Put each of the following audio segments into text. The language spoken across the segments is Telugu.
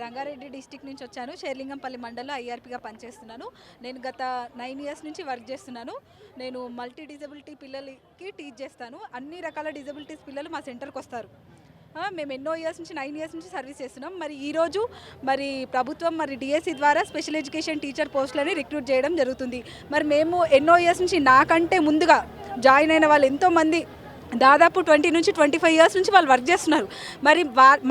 రంగారెడ్డి డిస్టిక్ నుంచి వచ్చాను. షేర్లింగంపల్లి మండలంలో ఐఆర్‌పీగా పనిచేస్తున్నాను. నేను గత 9 ఇయర్స్ నుంచి వర్క్ చేస్తున్నాను. నేను మల్టీ డిజబిలిటీ పిల్లలకి టీచ్ చేస్తాను. అన్ని రకాల డిజబిలిటీస్ పిల్లలు మా సెంటర్‌కి వస్తారు. మేము ఎన్నో ఇయర్స్ నుంచి 9 ఇయర్స్ నుంచి సర్వీస్ చేస్తున్నాం. మరి ఈరోజు ప్రభుత్వం డిఎస్సి ద్వారా స్పెషల్ ఎడ్యుకేషన్ టీచర్ పోస్టులని రిక్రూట్ చేయడం జరుగుతుంది. మరి మేము ఎన్నో ఇయర్స్ నుంచి నాకంటే ముందుగా జాయిన్ అయిన వాళ్ళు ఎంతోమంది దాదాపు 20 నుంచి 25 ఇయర్స్ నుంచి వాళ్ళు వర్క్ చేస్తున్నారు. మరి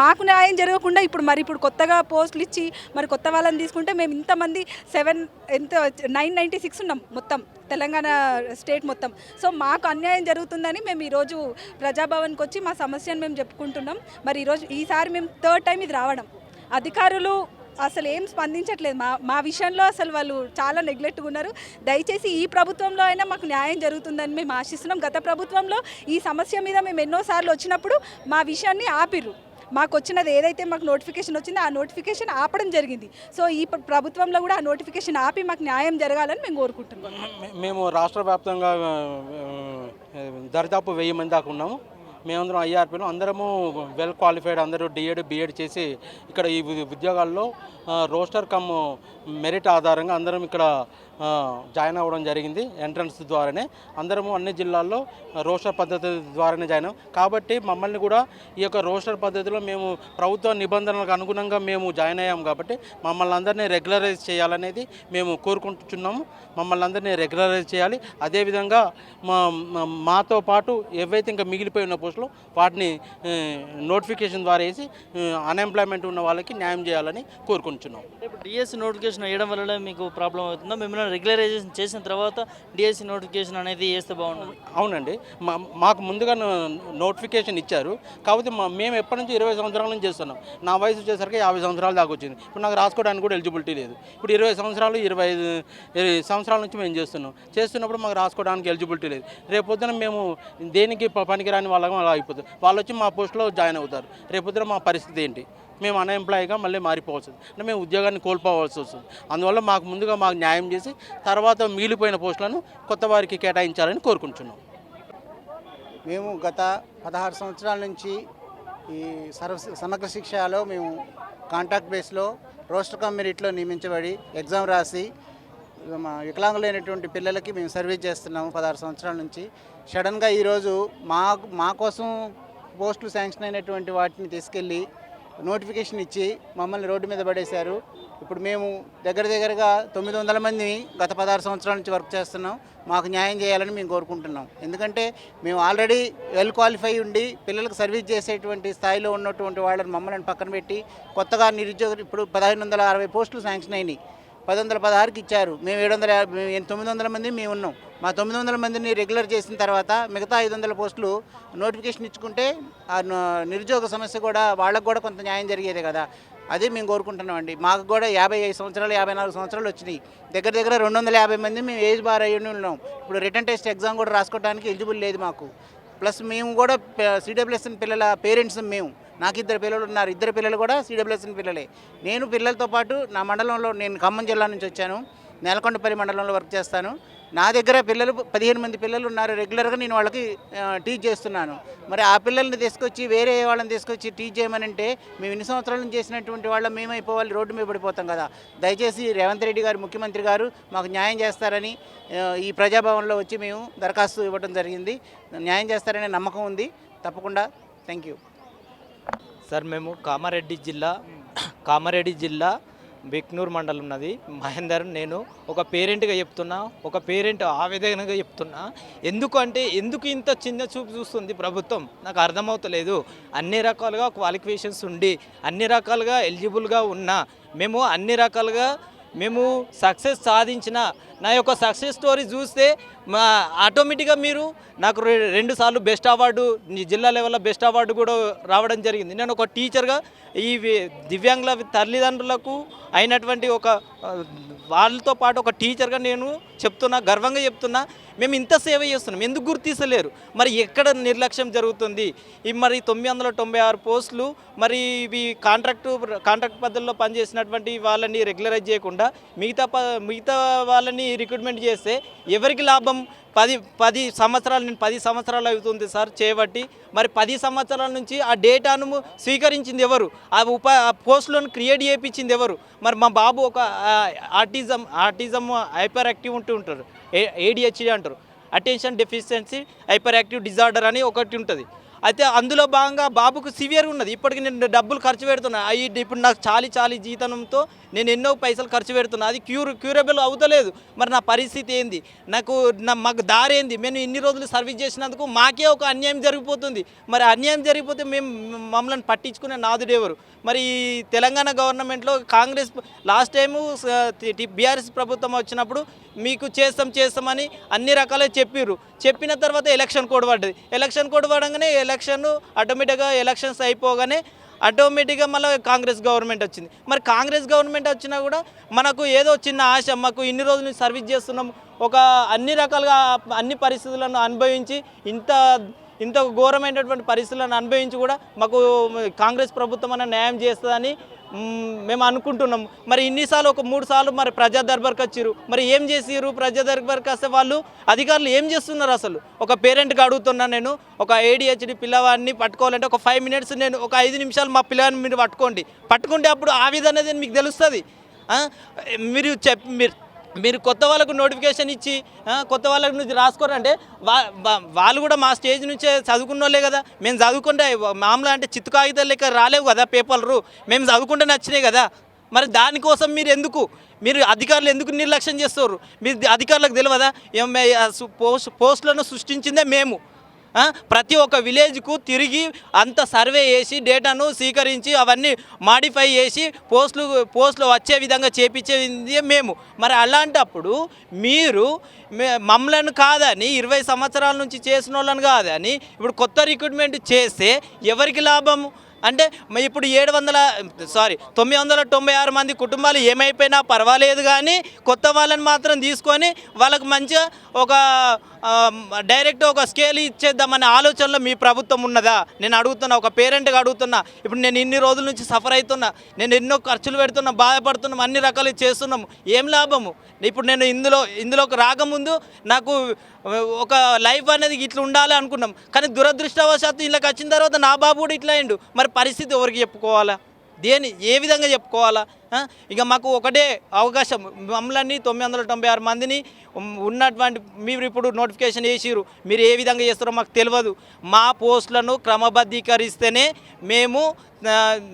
మాకు న్యాయం జరగకుండా ఇప్పుడు కొత్తగా పోస్టులు ఇచ్చి కొత్త వాళ్ళని తీసుకుంటే మేము ఇంతమంది 996 ఉన్నాం మొత్తం తెలంగాణ స్టేట్ మొత్తం. సో మాకు అన్యాయం జరుగుతుందని మేము ఈరోజు ప్రజాభవన్కి వచ్చి మా సమస్యను మేము చెప్పుకుంటున్నాం. ఈసారి మేము థర్డ్ టైం ఇది రావడం, అధికారులు అసలు ఏం స్పందించట్లేదు. మా విషయంలో అసలు వాళ్ళు చాలా నెగ్లెక్ట్గా ఉన్నారు. దయచేసి ఈ ప్రభుత్వంలో అయినా మాకు న్యాయం జరుగుతుందని మేము ఆశిస్తున్నాం. గత ప్రభుత్వంలో ఈ సమస్య మీద మేము ఎన్నోసార్లు వచ్చినప్పుడు మా విషయాన్ని ఆపిర్రు. మాకు వచ్చినది ఏదైతే మాకు నోటిఫికేషన్ వచ్చిందో ఆ నోటిఫికేషన్ ఆపడం జరిగింది. సో ఈ ప్రభుత్వంలో కూడా ఆ నోటిఫికేషన్ ఆపి మాకు న్యాయం జరగాలని మేము కోరుకుంటున్నాం. మేము రాష్ట్ర వ్యాప్తంగా దరిదాపు 1000 మంది దాకా ఉన్నాము. మేమందరం ఐఆర్పీలో అందరము వెల్ క్వాలిఫైడ్, అందరూ డిఎడ్ బిఎడ్ చేసి ఇక్కడ ఈ ఉద్యోగాల్లో రోస్టర్ కమ్ మెరిట్ ఆధారంగా అందరం ఇక్కడ జాయిన్ అవ్వడం జరిగింది. ఎంట్రన్స్ ద్వారానే అందరము అన్ని జిల్లాల్లో రోస్టర్ పద్ధతి ద్వారానే జాయిన్ అవ్వం. కాబట్టి మమ్మల్ని కూడా ఈ యొక్క రోస్టర్ పద్ధతిలో మేము ప్రభుత్వ నిబంధనలకు అనుగుణంగా మేము జాయిన్ అయ్యాం. కాబట్టి మమ్మల్ని అందరినీ రెగ్యులరైజ్ చేయాలనేది మేము కోరుకుంటున్నాము. మమ్మల్ని అందరినీ రెగ్యులరైజ్ చేయాలి. అదేవిధంగా మాతో పాటు ఏవైతే ఇంకా మిగిలిపోయిన పోస్టులు వాటిని నోటిఫికేషన్ ద్వారా వేసి అన్ఎంప్లాయ్మెంట్ ఉన్న వాళ్ళకి న్యాయం చేయాలని కోరుకుంటున్నాం. ఇప్పుడు డిఎస్సి నోటిఫికేషన్ వేయడం వల్ల మీకు ప్రాబ్లం అవుతుందా? మిమ్మల్ని రెగ్యులరైజేషన్ చేసిన తర్వాత డిఎస్సి నోటిఫికేషన్ అనేది వేస్తే బాగుంటుంది. అవునండి, మాకు ముందుగా నోటిఫికేషన్ ఇచ్చారు. కాకపోతే మేము ఎప్పటి నుంచి 20 సంవత్సరాల నుంచి చేస్తున్నాం. నా వయసు వచ్చేసరికి 50 సంవత్సరాల దాకా వచ్చింది. ఇప్పుడు నాకు రాసుకోవడానికి కూడా ఎలిజిబిలిటీ లేదు. ఇప్పుడు 20 సంవత్సరాలు 25 సంవత్సరాల నుంచి మేము చేస్తున్నప్పుడు మాకు రాసుకోవడానికి ఎలిజిబిలిటీ లేదు. రేపొద్దున మేము దేనికి పనికిరాని వాళ్ళగా అలా అయిపోతుంది. వాళ్ళు వచ్చి మా పోస్టులో జాయిన్ అవుతారు. రేపొద్దున మా పరిస్థితి ఏంటి? మేము అన్ఎంప్లాయ్గా మళ్ళీ మారిపోవాల్సి వస్తుంది, అంటే మేము ఉద్యోగాన్ని కోల్పోవాల్సి వస్తుంది. అందువల్ల ముందుగా మాకు న్యాయం చేసి తర్వాత మిగిలిపోయిన పోస్టులను కొత్త వారికి కేటాయించాలని కోరుకుంటున్నాం. మేము గత 16 సంవత్సరాల నుంచి ఈ సమగ్ర శిక్షలో మేము కాంట్రాక్ట్ బేస్లో రోస్టర్ కమ్ మెరిట్లో నియమించబడి ఎగ్జామ్ రాసి వికలాంగులైనటువంటి పిల్లలకి మేము సర్వీస్ చేస్తున్నాము 16 సంవత్సరాల నుంచి. సడన్గా ఈరోజు మా కోసం పోస్టులు శాంక్షన్ అయినటువంటి వాటిని తీసుకెళ్ళి నోటిఫికేషన్ ఇచ్చి మమ్మల్ని రోడ్డు మీద పడేశారు. ఇప్పుడు మేము దగ్గరగా 900 మంది గత 16 సంవత్సరాల నుంచి వర్క్ చేస్తున్నాం. మాకు న్యాయం చేయాలని మేము కోరుకుంటున్నాం. ఎందుకంటే మేము ఆల్రెడీ వెల్ క్వాలిఫై ఉండి పిల్లలకు సర్వీస్ చేసేటువంటి స్థాయిలో ఉన్నటువంటి వాళ్ళని మమ్మల్ని పక్కన పెట్టి కొత్తగా నిరుద్యోగులు ఇప్పుడు 1560 పోస్టులు శాంక్షన్ అయినాయి. 1016కి ఇచ్చారు. మేము 900 మంది మేము ఉన్నాం. మా 900 మందిని రెగ్యులర్ చేసిన తర్వాత మిగతా 500 పోస్టులు నోటిఫికేషన్ ఇచ్చుకుంటే ఆ నిరుద్యోగ సమస్య కూడా వాళ్ళకు కూడా కొంత న్యాయం జరిగేదే కదా. అదే మేము కోరుకుంటున్నామండి. మాకు కూడా 55 సంవత్సరాలు 54 సంవత్సరాలు వచ్చినాయి. దగ్గర 250 మంది మేము ఏజ్ బార్ అయ్యి ఉన్నాం. ఇప్పుడు రిటర్న్ టెస్ట్ ఎగ్జామ్ కూడా రాసుకోవడానికి ఎలిజిబుల్ లేదు మాకు. ప్లస్ మేము కూడా సిడబ్ల్యూఎస్ఎన్ పిల్లల పేరెంట్స్. నాకు 2 పిల్లలు ఉన్నారు. 2 పిల్లలు కూడా సిడబ్ల్యూఎస్ఎన్ పిల్లలే. నేను పిల్లలతో పాటు నా మండలంలో, నేను ఖమ్మం జిల్లా నుంచి వచ్చాను, నేలకొండపల్లి మండలంలో వర్క్ చేస్తాను. నా దగ్గర 15 మంది పిల్లలు ఉన్నారు. రెగ్యులర్గా నేను వాళ్ళకి టీచ్ చేస్తున్నాను. మరి ఆ పిల్లల్ని తీసుకొచ్చి వేరే వాళ్ళని తీసుకొచ్చి టీచ్ చేయమని అంటే మేము ఇన్ని సంవత్సరాల నుంచి చేసినటువంటి వాళ్ళం మేమైపోవాలి, రోడ్డు మీద పడిపోతాం కదా. దయచేసి రేవంత్ రెడ్డి గారు, ముఖ్యమంత్రి గారు మాకు న్యాయం చేస్తారని ఈ ప్రజాభవన్లో వచ్చి మేము దరఖాస్తు ఇవ్వడం జరిగింది. న్యాయం చేస్తారనే నమ్మకం ఉంది. తప్పకుండా. Thank you sir. మేము కామారెడ్డి జిల్లా బిక్నూర్ మండలం ఉన్నది మహేందర్. నేను ఒక పేరెంట్గా చెప్తున్నా, ఒక పేరెంట్ ఆవేదనగా చెప్తున్నా. ఎందుకు ఇంత చిన్న చూపు చూస్తుంది ప్రభుత్వం నాకు అర్థమవుతలేదు. అన్ని రకాలుగా క్వాలిఫికేషన్స్ ఉండి అన్ని రకాలుగా ఎలిజిబుల్గా ఉన్నా మేము సక్సెస్ సాధించిన నా యొక్క సక్సెస్ స్టోరీ చూస్తే ఆటోమేటిక్గా మీరు నాకు 2 సార్లు బెస్ట్ అవార్డు, జిల్లా లెవెల్లో బెస్ట్ అవార్డు కూడా రావడం జరిగింది. నేను ఒక టీచర్గా ఈ దివ్యాంగుల తల్లిదండ్రులకు అయినటువంటి ఒక వాళ్ళతో పాటు ఒక టీచర్గా నేను చెప్తున్నా, గర్వంగా చెప్తున్నా, మేము ఇంత సేవ చేస్తున్నాం, ఎందుకు గుర్తిస్తలేరు? మరి ఎక్కడ నిర్లక్ష్యం జరుగుతుంది? ఈ మరి 996 పోస్టులు మరి ఇవి కాంట్రాక్ట్ పద్ధతిలో పనిచేసినటువంటి వాళ్ళని రెగ్యులరైజ్ చేయకుండా మిగతా వాళ్ళని రిక్రూట్మెంట్ చేస్తే ఎవరికి లాభం? 10 సంవత్సరాలు, నేను 10 సంవత్సరాలు అవుతుంది సార్ చేయబట్టి. మరి 10 సంవత్సరాల నుంచి ఆ డేటాను స్వీకరించింది ఎవరు? ఆ పోస్టులను క్రియేట్ చేయించింది ఎవరు? మరి మా బాబు ఒక ఆటిజం హైపర్ యాక్టివ్ ఉంటారు, ADHD అంటారు, attention deficiency hyper active disorder అని ఒకటి ఉంటుంది. అయితే అందులో భాగంగా బాబుకు సివియర్ ఉన్నది. ఇప్పటికి నేను డబ్బులు ఖర్చు పెడుతున్నా, ఇప్పుడు నాకు చాలి జీతంతో నేను ఎన్నో పైసలు ఖర్చు పెడుతున్నా, అది క్యూరబుల్ అవుతలేదు. మరి నా పరిస్థితి ఏంది? మాకు దారి ఏంది? మేము ఇన్ని రోజులు సర్వీస్ చేసినందుకు మాకే ఒక అన్యాయం జరిగిపోతుంది. మరి అన్యాయం జరిగిపోతే మమ్మల్ని పట్టించుకునే నాదుడెవరు? మరి తెలంగాణ గవర్నమెంట్లో కాంగ్రెస్ లాస్ట్ టైము బీఆర్ఎస్ ప్రభుత్వం వచ్చినప్పుడు మీకు చేస్తామని అన్ని రకాలుగా చెప్పిన తర్వాత ఎలక్షన్ కోడ్ పడ్డది. ఎలక్షన్ కోడ్ పడగానే ఆటోమేటిక్గా ఎలక్షన్స్ అయిపోగానే ఆటోమేటిక్గా మళ్ళీ కాంగ్రెస్ గవర్నమెంట్ వచ్చింది. మరి కాంగ్రెస్ గవర్నమెంట్ వచ్చినా కూడా మనకు ఏదో చిన్న ఆశ, మాకు ఇన్ని రోజులు సర్వీస్ చేస్తున్నాం, ఒక అన్ని రకాలుగా అన్ని పరిస్థితులను అనుభవించి ఇంత ఘోరమైనటువంటి పరిస్థితులను అనుభవించి కూడా మాకు కాంగ్రెస్ ప్రభుత్వం అన్న న్యాయం చేస్తుందని మేము అనుకుంటున్నాం. మరి ఇన్నిసార్లు ఒక 3 సార్లు మరి ప్రజా దర్బార్కి వచ్చారు, మరి ఏం చేసిరు? ప్రజా దర్బార్కి వస్తే వాళ్ళు అధికారులు ఏం చేస్తున్నారు? అసలు ఒక పేరెంట్గా అడుగుతున్నా నేను, ఒక ADHD పిల్లవాడిని పట్టుకోవాలంటే ఒక 5 మినిట్స్, నేను ఒక 5 నిమిషాలు మా పిల్లవాడిని మీరు పట్టుకుంటే అప్పుడు ఆ విధంగా మీకు తెలుస్తుంది. మీరు కొత్త వాళ్ళకు నోటిఫికేషన్ ఇచ్చి కొత్త వాళ్ళకి నుంచి రాసుకోరంటే వాళ్ళు కూడా మా స్టేజ్ నుంచే చదువుకున్న వాళ్ళే కదా. మేము చదువుకుంటే మామూలు అంటే చిత్తు కాగితాలు లెక్క రాలేవు కదా పేపర్లు, మేము చదువుకుంటే నచ్చినాయి కదా. మరి దానికోసం మీరు అధికారులు ఎందుకు నిర్లక్ష్యం చేస్తారు? మీరు అధికారులకు తెలియదా? పోస్టులను సృష్టించిందే మేము. ప్రతి ఒక్క విలేజ్కు తిరిగి అంత సర్వే చేసి డేటాను స్వీకరించి అవన్నీ మాడిఫై చేసి పోస్టులు వచ్చే విధంగా చేపించేది మేము. మరి అలాంటప్పుడు మీరు మమ్మల్ని కాదని 20 సంవత్సరాల నుంచి చేసిన వాళ్ళని కాదని ఇప్పుడు కొత్త రిక్రూట్మెంట్ చేస్తే ఎవరికి లాభము? అంటే ఇప్పుడు 996 మంది కుటుంబాలు ఏమైపోయినా పర్వాలేదు, కానీ కొత్త వాళ్ళని మాత్రం తీసుకొని వాళ్ళకు మంచిగా ఒక డైరెక్ట్ ఒక స్కేల్ ఇచ్చేద్దామనే ఆలోచనలో మీ ప్రభుత్వం ఉన్నదా? నేను అడుగుతున్నా, ఒక పేరెంట్గా అడుగుతున్నా. ఇప్పుడు నేను ఇన్ని రోజుల నుంచి సఫర్ అవుతున్నా, నేను ఎన్నో ఖర్చులు పెడుతున్నా, బాధపడుతున్నాం, అన్ని రకాలు చేస్తున్నాము, ఏం లాభము? ఇప్పుడు నేను ఇందులోకి రాకముందు నాకు ఒక లైఫ్ అనేది ఇట్లా ఉండాలి అనుకున్నాం, కానీ దురదృష్టవశాత్తు ఇళ్ళకి వచ్చిన తర్వాత నా బాబు కూడా ఇట్లా అయిండు. మరి పరిస్థితి ఎవరికి చెప్పుకోవాలా? ఏ విధంగా చెప్పుకోవాలా? ఇక మాకు ఒకటే అవకాశం, మమ్మల్ని 996 మందిని ఉన్నటువంటి మీరు ఇప్పుడు నోటిఫికేషన్ వేసిరు, మీరు ఏ విధంగా చేస్తారో మాకు తెలియదు. మా పోస్టులను క్రమబద్ధీకరిస్తేనే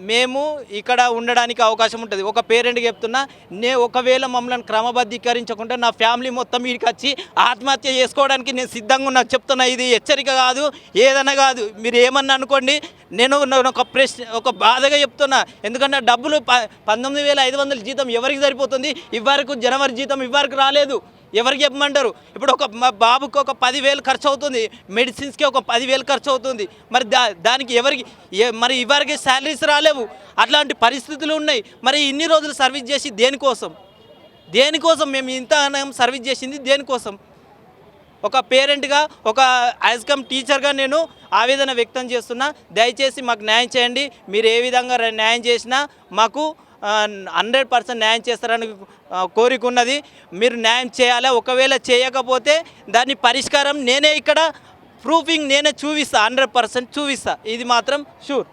మేము ఇక్కడ ఉండడానికి అవకాశం ఉంటుంది. ఒక పేరెంట్కి చెప్తున్నా, ఒకవేళ మమ్మల్ని క్రమబద్ధీకరించకుండా నా ఫ్యామిలీ మొత్తం వీడికి వచ్చి ఆత్మహత్య చేసుకోవడానికి నేను సిద్ధంగా ఉన్నా. చెప్తున్నా, ఇది హెచ్చరిక కాదు, ఏదైనా కాదు, మీరు ఏమన్నా అనుకోండి. నేను ఒక బాధగా చెప్తున్నా, ఎందుకంటే డబ్బులు 19,500 జీతం ఎవరికి సరిపోతుంది? ఇవ్వరకు జనవరి జీతం ఇవ్వరకు రాలేదు, ఎవరికి చెప్పమంటారు? ఇప్పుడు మా బాబుకి ఒక 10,000 ఖర్చు అవుతుంది, మెడిసిన్స్కి ఒక 10,000 ఖర్చు అవుతుంది. మరి దానికి మరి ఇవరికి శాలరీస్ రాలేవు, అట్లాంటి పరిస్థితులు ఉన్నాయి. మరి ఇన్ని రోజులు సర్వీస్ చేసి దేనికోసం మేము ఇంత సర్వీస్ చేసింది దేనికోసం? ఒక పేరెంట్గా, ఒక యాజ్కమ్ టీచర్గా నేను ఆవేదన వ్యక్తం చేస్తున్నా. దయచేసి మాకు న్యాయం చేయండి. మీరు ఏ విధంగా న్యాయం చేసినా మాకు 100% న్యాయం చేస్తారని కోరికున్నది. మీరు న్యాయం చేయాలి. ఒకవేళ చేయకపోతే దాని పరిష్కారం నేనే ఇక్కడ ప్రూఫింగ్ నేనే చూపిస్తా, 100% చూపిస్తా, ఇది మాత్రం షూర్.